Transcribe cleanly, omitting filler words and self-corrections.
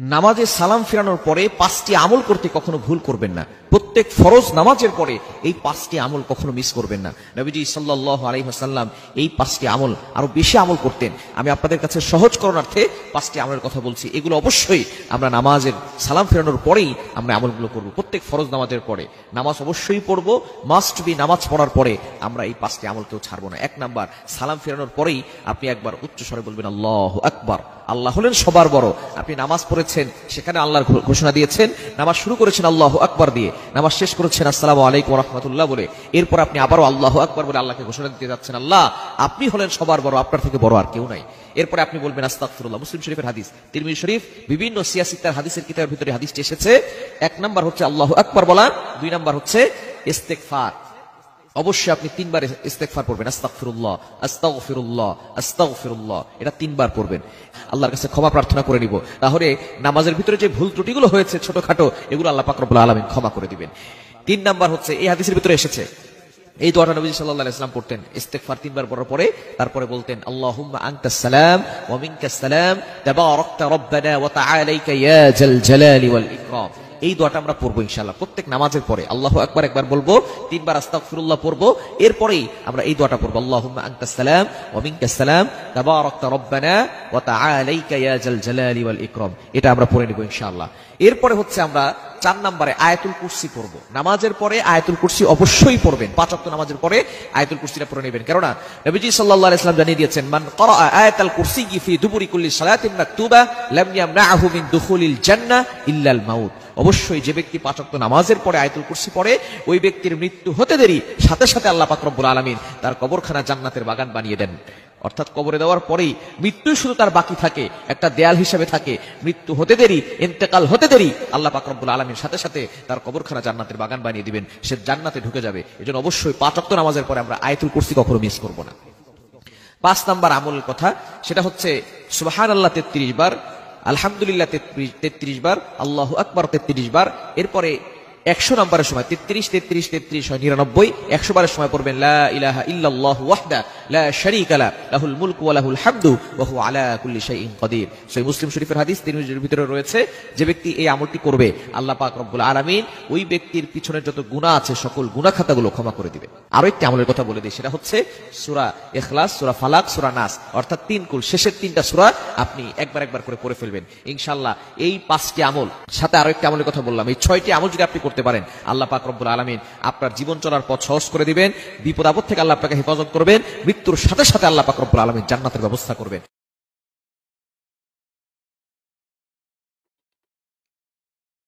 নামাজে সালাম ফেরানোর পরে 5টি আমল করতে কখনো ভুল করবেন না। প্রত্যেক ফরজ নামাজের পরে এই 5টি আমল কখনো মিস করবেন না। নবীজি সাল্লাল্লাহু আলাইহি ওয়াসাল্লাম এই 5টি আমল আরো বেশি আমল করতেন। আমি আপনাদের কাছে সহজ করণার্থে 5টি আমলের কথা বলছি। এগুলো অবশ্যই আমরা নামাজের সালাম ফেরানোর পরেই আমরা আমলগুলো করব। প্রত্যেক ফরজ নামাজের পরে নামাজ অবশ্যই পড়ব, মাস্ট বি। নামাজ পড়ার পরে আমরা এই 5টি আমলকেও ছাড়বো না। 1 নাম্বার, সালাম ফেরানোর পরেই আপনি একবার উচ্চ স্বরে বলবেন আল্লাহু আকবার। আল্লাহ হলেন সবার বড়। আপনি নামাজ পড়েছেন, সেখানে আল্লাহর ঘোষণা দিয়েছেন। নামাজ শুরু করেছেন আল্লাহু আকবার দিয়ে, নামাজ শেষ করেছেন আসসালামু আলাইকুম ওয়া রাহমাতুল্লাহ বলে। এরপর আপনি আবারও আল্লাহু আকবার বলে আল্লাহকে ঘোষণা দিতে যাচ্ছেন, আল্লাহ আপনি হলেন সবার বড়, আপনার থেকে বড় আর কেউ নাই। এরপরে আপনি বলবেন আস্তাগফিরুল্লাহ। মুসলিম শরীফের হাদিস, তিরমিজি শরীফ, বিভিন্ন সিয়াসিত্তার হাদিসের কিতাবের ভিতরে হাদিসটি এসেছে। 1 নাম্বার হচ্ছে আল্লাহু আকবার বলা, 2 নাম্বার হচ্ছে ইস্তেগফার। অবশ্যই আপনি 3 বার ইস্তেগফার পড়বেন, আস্তাগফিরুল্লাহ আস্তাগফিরুল্লাহ আস্তাগফিরুল্লাহ, এটা 3 বার পড়বেন। আল্লাহর কাছে ক্ষমা প্রার্থনা করে নিব, তাহলে নামাজের ভিতরে যে ভুল ত্রুটিগুলো হয়েছে ছোটখাটো, এগুলো আল্লাহ পাক রব্বুল আলামিন ক্ষমা করে দিবেন। 3 নাম্বার হচ্ছে, এই হাদিসের ভিতরে এসেছে, এই দোয়াটা নবী সাল্লাল্লাহু আলাইহি ওয়াসাল্লাম পড়তেন। ইস্তেগফার 3 বার পড়ার পরে তারপরে বলতেন আল্লাহুম্মা আনতাস সালাম ওয়া মিনকাস সালাম তাবারাকতা রব্বানা ওয়া তাআলাইকা ইয়া জাল জালালি ওয়াল ইকরাম। এই দোয়াটা আমরা পড়বো ইনশাআল্লাহ প্রত্যেক নামাজের পরে। আল্লাহু আকবার একবার বলবো, 3 বার আস্তাগফিরুল্লাহ পড়বো, এরপরেই আমরা এই দোয়াটা পড়বো আল্লাহুম্মা আনতাস সালাম ওয়া মিনকাস সালাম তাবারাকতা রব্বানা ওয়া তাআলাইকা ইয়া জাল জালালি ওয়াল ইকরাম। এটা আমরা পড়ে নিব ইনশাআল্লাহ। এরপরে হচ্ছে আমরা 4 নম্বরে আয়াতুল কুরসি পড়বো। নামাজের পরে আয়াতুল কুরসি অবশ্যই পড়বেন। 5 ওয়াক্ত নামাজের পরে আয়াতুল কুরসিটা পড়ে নেবেন, কেননা নবীজি সাল্লাল্লাহু আলাইহি ওয়াসাল্লাম জানিয়ে দিয়েছেন, মান ক্বারা আয়াতুল কুরসি ফি দুবুরি কুল্লি সালাতিন মাকতুবা লাম ইয়ামনাহু মিন দুখুলিল জান্নাহ ইল্লাল মাউত। অবশ্যই যে ব্যক্তি 5 ওয়াক্ত নামাজের পরে আয়াতুল কুরসি পড়ে, ওই ব্যক্তির মৃত্যু হতে দেরি সাথে সাথে আল্লাহ পাক রব্বুল আলামিন তার কবরখানা জান্নাতের বাগান বানিয়ে দেন। অর্থাৎ কবরে দেওয়ার পরেই মৃত্যু শুধু তার বাকি থাকে, একটা দেয়াল হিসেবে থাকে। মৃত্যু হতে দেরি, ইন্তেকাল হতে দেরি, আল্লাহ পাক রব্বুল আলামিন সাথে সাথে তার কবরখানা জান্নাতের বাগান বানিয়ে দিবেন, সে জান্নাতে ঢুকে যাবে। এজন্য অবশ্যই 5 ওয়াক্ত নামাজের পরে আমরা আয়াতুল কুরসি কখনো মিস করব না। 5 নাম্বার আমলের কথা, সেটা হচ্ছে সুবহানাল্লাহ 33 বার, আলহামদুলিল্লাহ 33 বার, আল্লাহু আকবার 33 বার। এরপরে 100 নম্বরের সময় 33 33 33 হয় 99, 100 বারের সময় পড়বেন লা ইলাহা ইল্লাল্লাহু ওয়াহদা লা শারীকা লা লাহুল মুলকু ওয়া লাহুল হামদু ওয়া হুয়া আলা কুল্লি শাইইন কাদির। সহিহ মুসলিম শরীফের হাদিস, তিরমিজির ভিতরে রয়েছে, যে ব্যক্তি এই আমলটি করবে আল্লাহ পাক রব্বুল আলামিন ওই ব্যক্তির পিছনের যত গুনাহ আছে সকল গুনাহ খাতাগুলো ক্ষমা করে দিবে। আরো একটি আমলের কথা বলে দিই, সেটা হচ্ছে সূরা ইখলাস, সূরা ফালাক, সূরা নাস, অর্থাৎ 3 কুল, শেষের 3টা সূরা আপনি একবার করে পড়ে ফেলবেন ইনশাআল্লাহ। এই 5টি আমল, সাথে আরো একটি আমলের কথা বললাম, এই 6টি আমল যদি আপনি করতে পারেন, আল্লাহ পাক রব্বুল আলামিন আপনার জীবন চলার পথ সহজ করে দিবেন। বিপদ আপদ থেকে আল্লাহ আপনাকে হেফাজত করবেন। মৃত্যুর সাথে সাথে আল্লাহ পাক রব্বুল আলামিন জান্নাতের ব্যবস্থা করবেন।